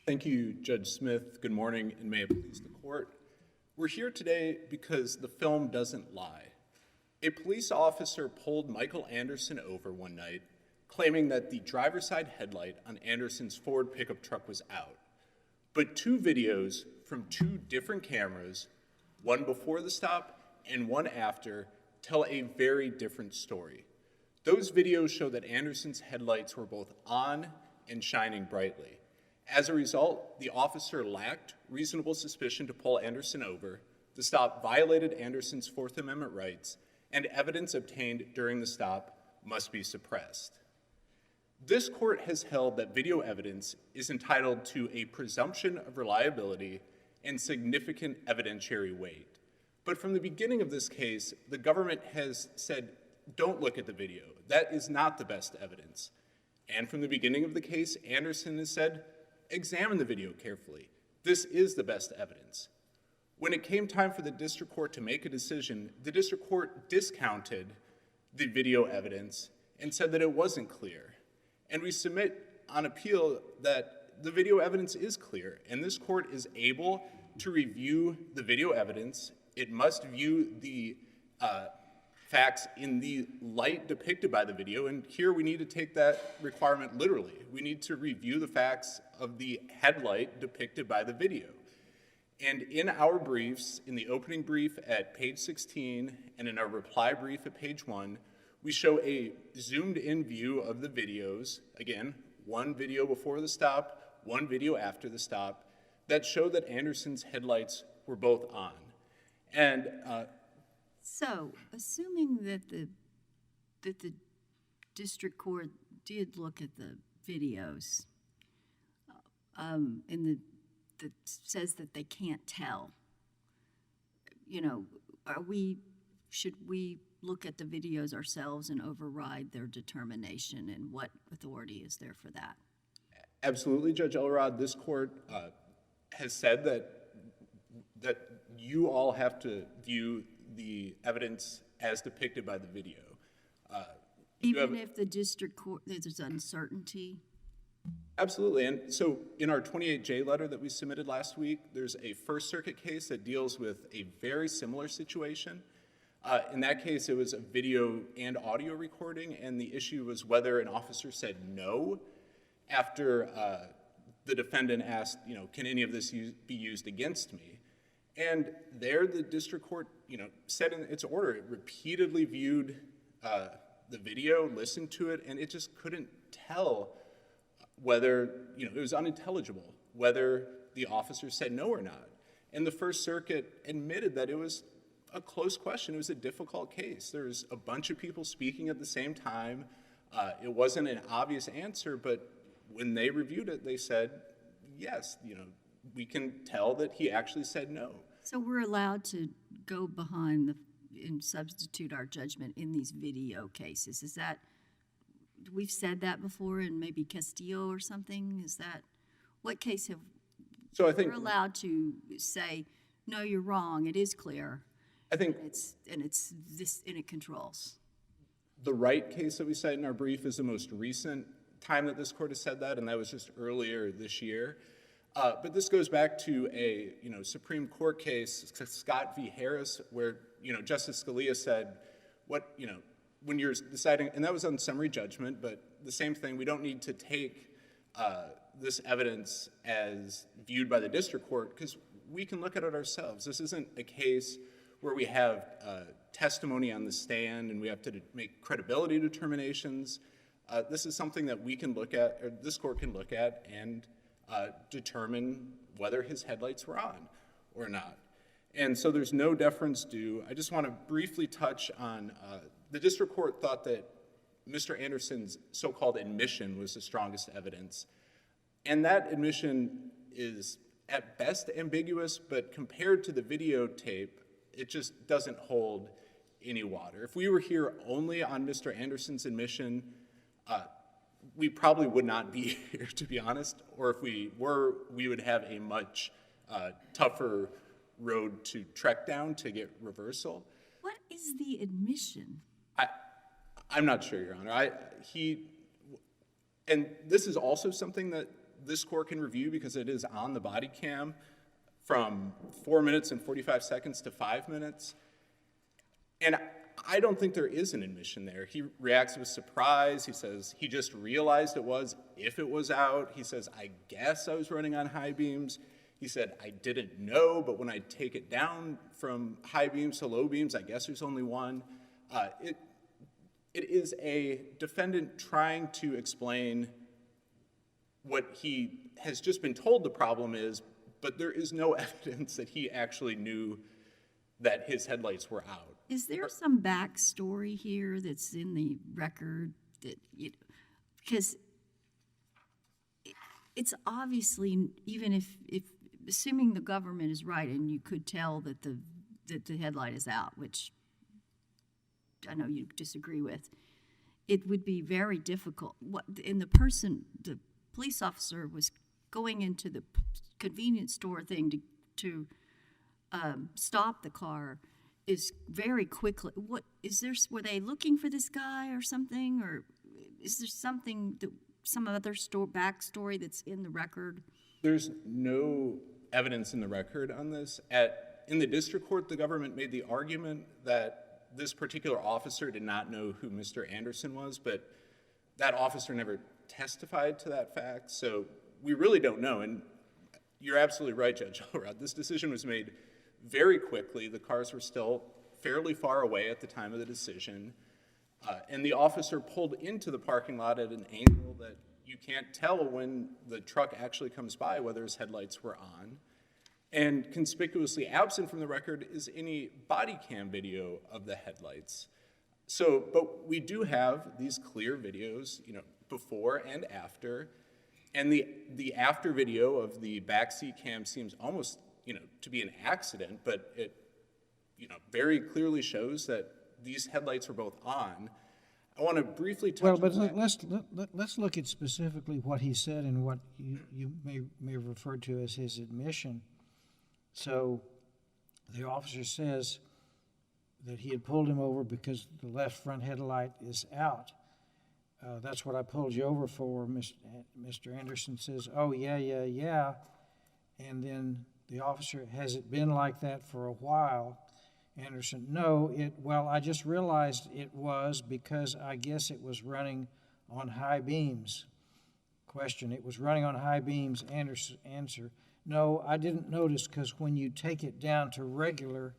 Thank you, Judge Smith. Good morning, and may it please the court. We're here today because the film doesn't lie. A police officer pulled Michael Anderson over one night, claiming that the driver's side headlight on Anderson's Ford pickup truck was out. But two videos from two different cameras, one before the stop and one after, tell a very different story. Those videos show that Anderson's headlights were both on and shining brightly. As a result, the officer lacked reasonable suspicion to pull Anderson over. The stop violated Anderson's Fourth Amendment rights, and evidence obtained during the stop must be suppressed. This court has held that video evidence is entitled to a presumption of reliability and significant evidentiary weight. But from the beginning of this case, the government has said, don't look at the video. That is not the best evidence. And from the beginning of the case, Anderson has said, examine the video carefully. This is the best evidence. When it came time for the district court to make a decision, the district court discounted the video evidence and said that it wasn't clear. And we submit on appeal that the video evidence is clear, and this court is able to review the video evidence. It must view the facts in the light depicted by the video, and here we need to take that requirement literally. We need to review the facts of the headlight depicted by the video. And in our briefs, in the opening brief at page 16 and in our reply brief at page 1, we show a zoomed-in view of the videos, again, one video before the stop, one video after the stop, that show that Anderson's headlights were both on. And so, assuming that the district court did look at the videos, that says that they can't tell, should we look at the videos ourselves and override their determination, and what authority is there for that? Absolutely, Judge Elrod. This court has said that you all have to view the evidence as depicted by the video. Even if the district court, there's uncertainty? Absolutely, and so in our 28J letter that we submitted last week, there's a First Circuit case that deals with a very similar situation. In that case, it was a video and audio recording, and the issue was whether an officer said no after the defendant asked, can any of this be used against me? And there the district court, said in its order, it repeatedly viewed the video, listened to it, and it just couldn't tell whether, it was unintelligible, whether the officer said no or not. And the First Circuit admitted that it was a close question. It was a difficult case. There's a bunch of people speaking at the same time. It wasn't an obvious answer, but when they reviewed it, they said, yes, we can tell that he actually said no. So we're allowed to go behind and substitute our judgment in these video cases. Is that, we've said that before in maybe Castillo or something? Is that, what case have, so I think we're allowed to say, no, you're wrong, it is clear. I think, and it controls. The Wright case that we cite in our brief is the most recent time that this court has said that, and that was just earlier this year. But this goes back to a Supreme Court case, Scott v. Harris, where Justice Scalia said, when you're deciding, and that was on summary judgment, but the same thing, we don't need to take this evidence as viewed by the district court because we can look at it ourselves. This isn't a case where we have testimony on the stand and we have to make credibility determinations. This is something that we can look at, or this court can look at, and determine whether his headlights were on or not. And so there's no deference due. I just want to briefly touch on the district court thought that Mr. Anderson's so-called admission was the strongest evidence. And that admission is at best ambiguous, but compared to the videotape, it just doesn't hold any water. If we were here only on Mr. Anderson's admission, we probably would not be here, to be honest, or if we were, we would have a much tougher road to trek down to get reversal. What is the admission? I'm not sure, Your Honor. And this is also something that this court can review because it is on the body cam from 4 minutes and 45 seconds to 5 minutes. And I don't think there is an admission there. He reacts with surprise. He says he just realized it was, if it was out. He says, I guess I was running on high beams. He said, I didn't know, but when I take it down from high beams to low beams, I guess there's only one. It is a defendant trying to explain what he has just been told the problem is, but there is no evidence that he actually knew that his headlights were out. Is there some backstory here that's in the record that because it's obviously, even if assuming the government is right and you could tell that the headlight is out, which I know you disagree with, it would be very difficult. The police officer was going into the convenience store thing to stop the car. Is very quickly. What is there? Were they looking for this guy or something, or is there something that some other backstory that's in the record? There's no evidence in the record on this. In the district court, the government made the argument that this particular officer did not know who Mr. Anderson was, but that officer never testified to that fact. So we really don't know. And you're absolutely right, Judge Elrod. This decision was made very quickly. The cars were still fairly far away at the time of the decision. And the officer pulled into the parking lot at an angle that you can't tell when the truck actually comes by whether his headlights were on. And conspicuously absent from the record is any body cam video of the headlights. But we do have these clear videos, before and after. And the after video of the backseat cam seems almost to be an accident, but it, very clearly shows that these headlights were both on. I want to briefly touch on that. Let's look at specifically what he said and what you may have referred to as his admission. So the officer says that he had pulled him over because the left front headlight is out. That's what I pulled you over for. Mr. Anderson says, oh, yeah. And then the officer, has it been like that for a while? Anderson, no, I just realized it was because I guess it was running on high beams. Question, it was running on high beams. Anderson, answer, no, I didn't notice because when you take it down to regular,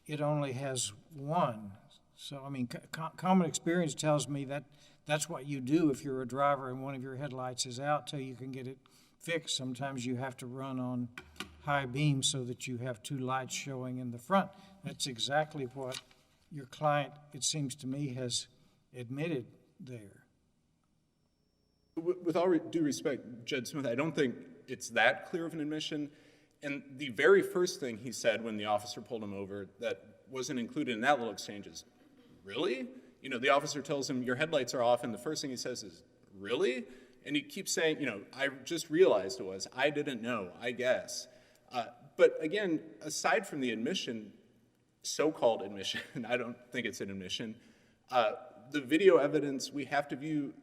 it only has one. So, common experience tells me that that's what you do if you're a driver and one of your headlights is out till you can get it fixed. Sometimes you have to run on high beams so that you have two lights showing in the front. That's exactly what your client, it seems to me, has admitted there. With all due respect, Judge Smith, I don't think it's that clear of an admission. And the very first thing he said when the officer pulled him over that wasn't included in that little exchange is, really? The officer tells him, your headlights are off, and the first thing he says is, really? And he keeps saying, I just realized it was. I didn't know, I guess. But again, aside from the admission, so-called admission, I don't think it's an admission, the video evidence, we have to view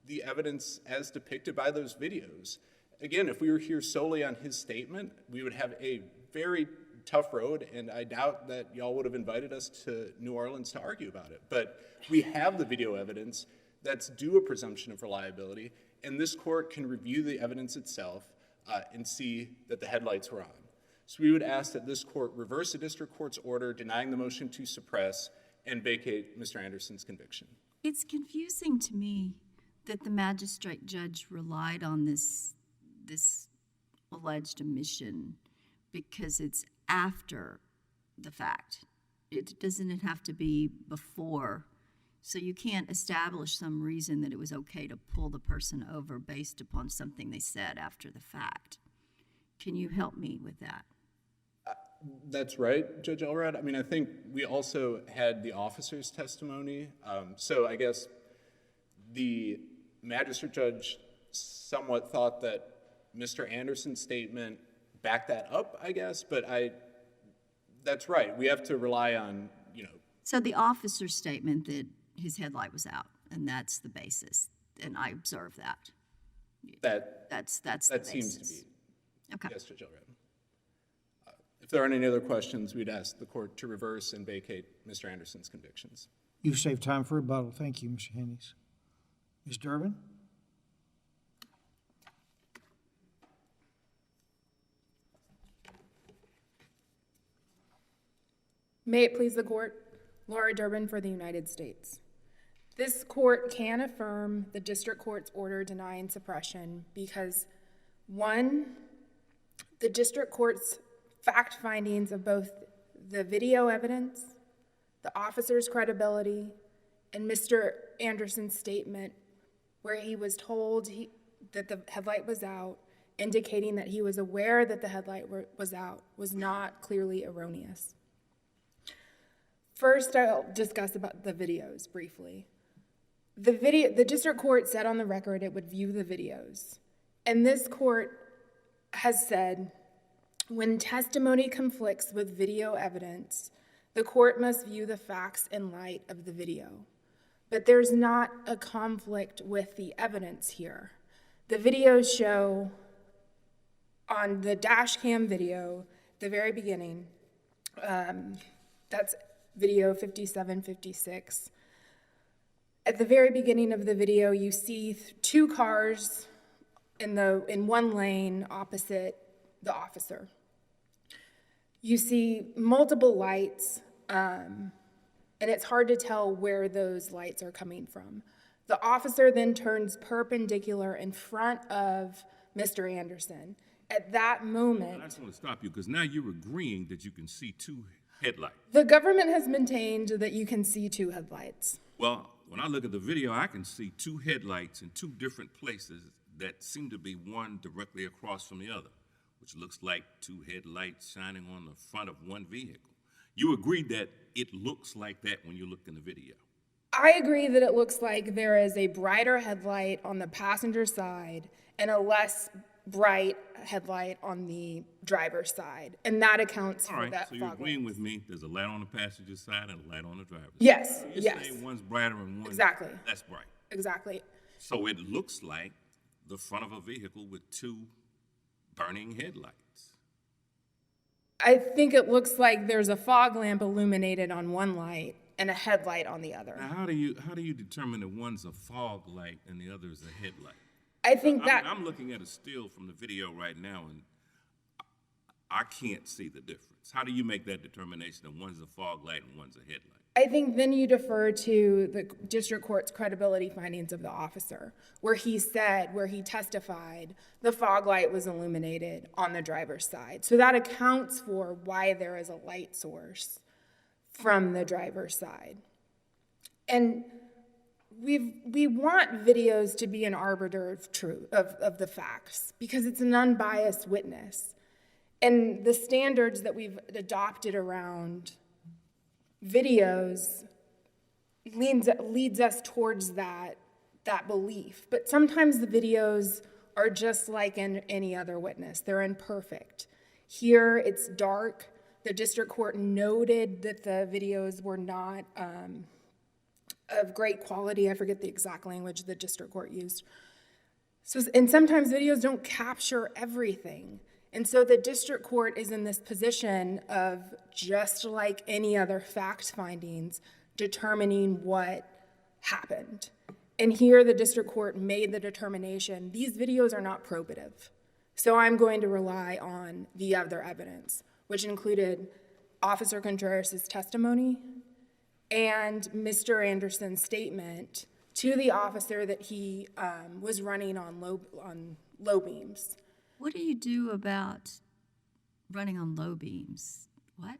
the evidence as depicted by those videos. Again, if we were here solely on his statement, we would have a very tough road, and I doubt that y'all would have invited us to New Orleans to argue about it. But we have the video evidence that's due a presumption of reliability, and this court can review the evidence itself and see that the headlights were on. So we would ask that this court reverse the district court's order denying the motion to suppress and vacate Mr. Anderson's conviction. It's confusing to me that the magistrate judge relied on this alleged omission because it's after the fact. Doesn't it have to be before? So you can't establish some reason that it was okay to pull the person over based upon something they said after the fact. Can you help me with that? That's right, Judge Elrod. I think we also had the officer's testimony. So I guess the magistrate judge somewhat thought that Mr. Anderson's statement backed that up, I guess. But that's right. We have to rely on, So the officer's statement that his headlight was out, and that's the basis, and I observed that. That's the That seems to basis. be. Okay. Yes, Judge Elrod. If there aren't any other questions, we'd ask the court to reverse and vacate Mr. Anderson's convictions. You've saved time for rebuttal. Thank you, Mr. Hennies. Ms. Durbin? May it please the court, Laura Durbin for the United States. This court can affirm the district court's order denying suppression because, one, the district court's fact findings of both the video evidence, the officer's credibility, and Mr. Anderson's statement where he was told that the headlight was out, indicating that he was aware that the headlight was out, was not clearly erroneous. First, I'll discuss about the videos briefly. The district court said on the record it would view the videos. And this court has said, when testimony conflicts with video evidence, the court must view the facts in light of the video. But there's not a conflict with the evidence here. The videos show on the dash cam video, the very beginning, that's video 5756. At the very beginning of the video, you see two cars in one lane opposite the officer. You see multiple lights, and it's hard to tell where those lights are coming from. The officer then turns perpendicular in front of Mr. Anderson. At that moment, I just want to stop you because now you're agreeing that you can see two headlights. the government has maintained that you can see two headlights. Well, when I look at the video, I can see two headlights in two different places that seem to be one directly across from the other, which looks like two headlights shining on the front of one vehicle. You agree that it looks like that when you look in the video? I agree that it looks like there is a brighter headlight on the passenger side and a less bright headlight on the driver's side, and that accounts All for right, that so you're fog agreeing light. with me, there's a light on the passenger side and a light on the driver's side. Yes, So you're yes, saying one's brighter and one's Exactly. less bright. exactly. So it looks like the front of a vehicle with two burning headlights. I think it looks like there's a fog lamp illuminated on one light and a headlight on the other. Now, how do you determine that one's a fog light and the other is a headlight? I think that I'm looking at a still from the video right now, and I can't see the difference. How do you make that determination that one's a fog light and one's a headlight? I think then you defer to the district court's credibility findings of the officer, where he testified, the fog light was illuminated on the driver's side. So that accounts for why there is a light source from the driver's side. And we want videos to be an arbiter of truth, of the facts, because it's an unbiased witness. And the standards that we've adopted around videos leads us towards that belief. But sometimes the videos are just like any other witness. They're imperfect. Here, it's dark. The district court noted that the videos were not of great quality. I forget the exact language the district court used. And sometimes videos don't capture everything. And so the district court is in this position of, just like any other fact findings, determining what happened. And here the district court made the determination, these videos are not probative. So I'm going to rely on the other evidence, which included Officer Contreras' testimony and Mr. Anderson's statement to the officer that he was running on low beams. What do you do about running on low beams? What?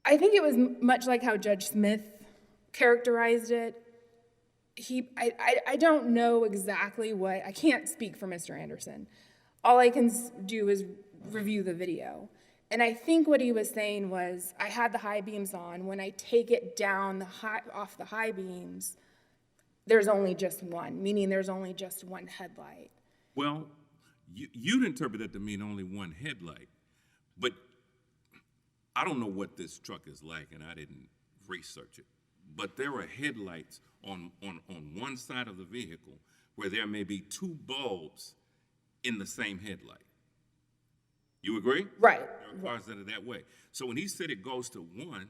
I think it was much like how Judge Smith characterized it. I don't know exactly what, I can't speak for Mr. Anderson. All I can do is review the video. And I think what he was saying was, I had the high beams on. When I take it down off the high beams, there's only just one, meaning there's only just one headlight. Well, you'd interpret that to mean only one headlight, but I don't know what this truck is like, and I didn't research it. But there are headlights on one side of the vehicle, where there may be two bulbs in the same headlight. You agree? Right. There are cars that are that way. So when he said it goes to one,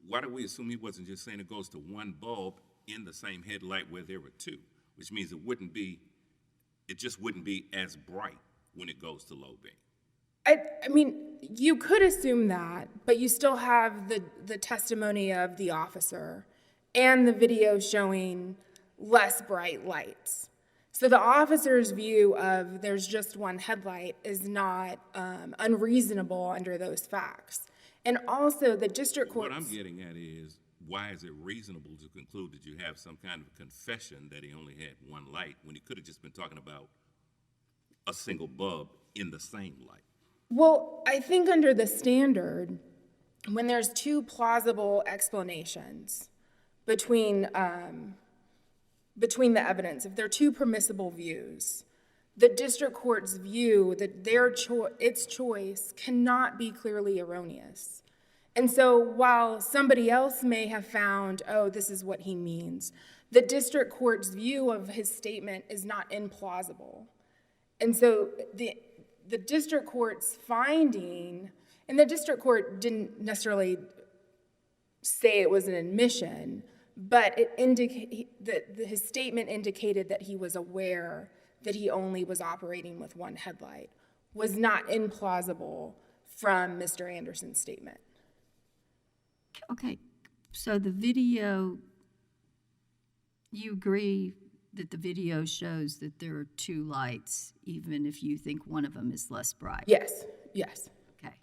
why do we assume he wasn't just saying it goes to one bulb in the same headlight where there were two? Which means it just wouldn't be as bright when it goes to low beam. I mean, you could assume that, but you still have the testimony of the officer and the video showing less bright lights. So the officer's view of there's just one headlight is not unreasonable under those facts. And also the district court. What I'm getting at is, why is it reasonable to conclude that you have some kind of confession that he only had one light when he could have just been talking about a single bulb in the same light? Well, I think under the standard, when there's two plausible explanations between the evidence, if they're two permissible views, the district court's view that its choice cannot be clearly erroneous. And so while somebody else may have found, oh, this is what he means, the district court's view of his statement is not implausible. And so the district court's finding, and the district court didn't necessarily say it was an admission, but his statement indicated that he was aware that he only was operating with one headlight, was not implausible from Mr. Anderson's statement. Okay, so the video, you agree that the video shows that there are two lights, even if you think one of them is less bright? Yes. Okay.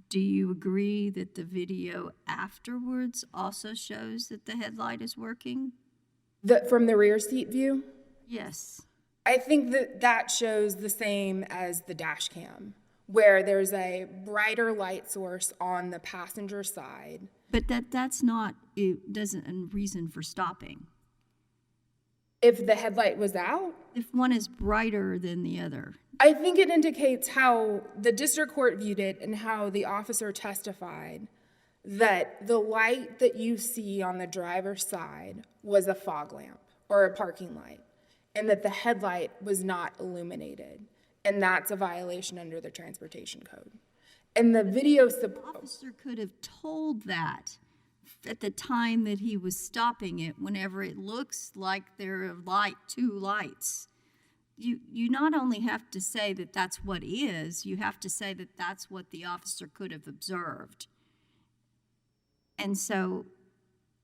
Do you agree that the video afterwards also shows that the headlight is working? From the rear seat view? Yes. I think that shows the same as the dash cam, where there's a brighter light source on the passenger side. But that's not, it doesn't a reason for stopping. If the headlight was out? If one is brighter than the other. I think it indicates how the district court viewed it and how the officer testified that the light that you see on the driver's side was a fog lamp or a parking light, and that the headlight was not illuminated. And that's a violation under the transportation code. And the video The officer could have told that at the time that he was stopping it, whenever it looks like there are two lights. You not only have to say that that's what is, you have to say that that's what the officer could have observed. And so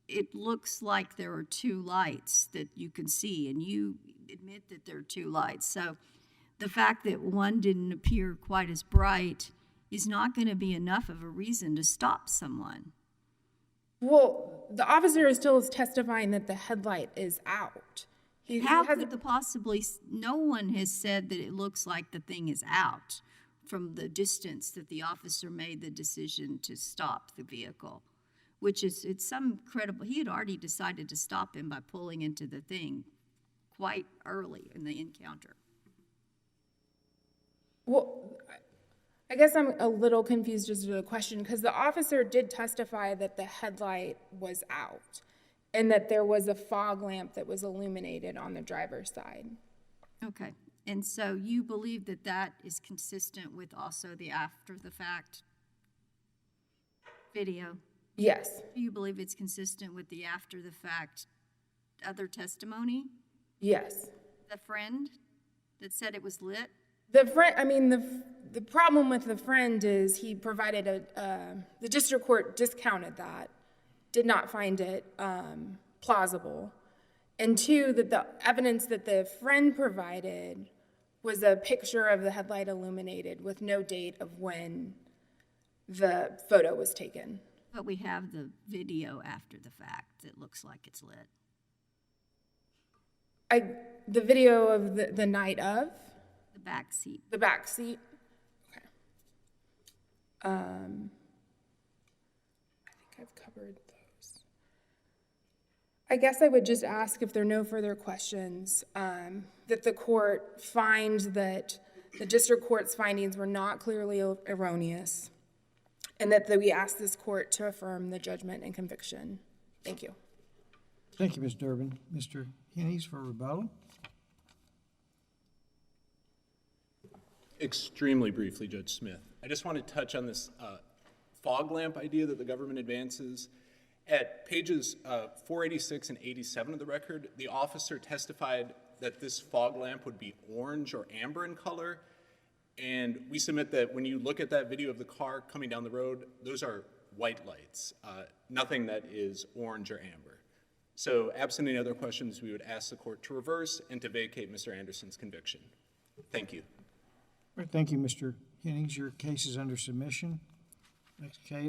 it looks like there are two lights that you can see, and you admit that there are two lights. So the fact that one didn't appear quite as bright is not going to be enough of a reason to stop someone. Well, the officer is still testifying that the headlight is out. How could no one has said that it looks like the thing is out from the distance that the officer made the decision to stop the vehicle, which is, it's some credible, he had already decided to stop him by pulling into the thing quite early in the encounter. Well, I guess I'm a little confused as to the question, because the officer did testify that the headlight was out and that there was a fog lamp that was illuminated on the driver's side. Okay, and so you believe that that is consistent with also the after-the-fact video? Yes. Do you believe it's consistent with the after-the-fact other testimony? Yes. The friend that said it was lit? The problem with the friend is he provided the district court discounted that, did not find it plausible. And two, that the evidence that the friend provided was a picture of the headlight illuminated with no date of when the photo was taken. But we have the video after the fact that looks like it's lit. The video of the night of? The back seat. The back seat? Okay. I think I've covered those. I guess I would just ask, if there are no further questions, that the court find that the district court's findings were not clearly erroneous, and that we ask this court to affirm the judgment and conviction. Thank you. Thank you, Ms. Durbin. Mr. Hennies for rebuttal. Extremely briefly, Judge Smith. I just want to touch on this fog lamp idea that the government advances. At pages 486 and 87 of the record, the officer testified that this fog lamp would be orange or amber in color. And we submit that when you look at that video of the car coming down the road, those are white lights, nothing that is orange or amber. So absent any other questions, we would ask the court to reverse and to vacate Mr. Anderson's conviction. Thank you. All right, thank you, Mr. Hennies. Your case is under submission. Next case.